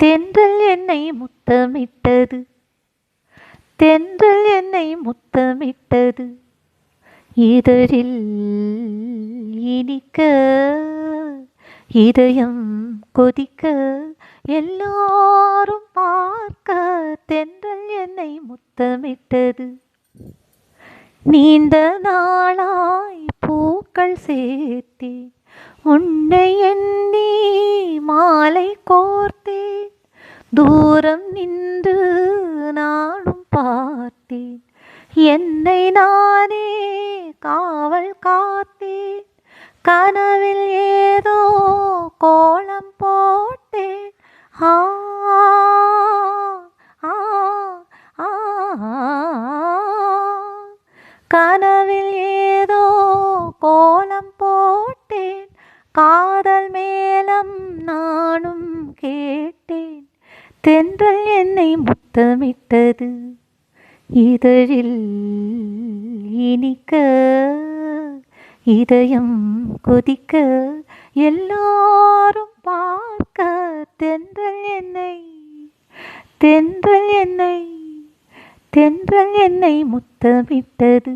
தென்றல் என்னை முத்தமிட்டது, தென்றல் என்னை முத்தமிட்டது, இதழில் இனிக்க இதயம் கொதிக்க எல்லாரும் பார்க்க தென்றல் என்னை முத்தமிட்டது. நீண்ட நாளாய் பூக்கள் சேர்த்தேன், உன்னை எண்ணி மாலை கோர்த்தேன், தூரம் நின்று நானும் பார்த்தேன், என்னை நானே காவல் காத்தேன், கனவில் ஏதோ கோலம் போட்டேன். ஆ ஆ ஆ கனவில் ஏதோ கோலம் போட்டேன், காதல் மேலம் நானும் கேட்டேன், தென்றல் என்னை முத்தமிட்டது, இதழில் இனிக்க இதயம் கொதிக்க எல்லாரும் பார்க்க தென்றல் என்னை தென்றல் என்னை தென்றல் என்னை முத்தமிட்டது.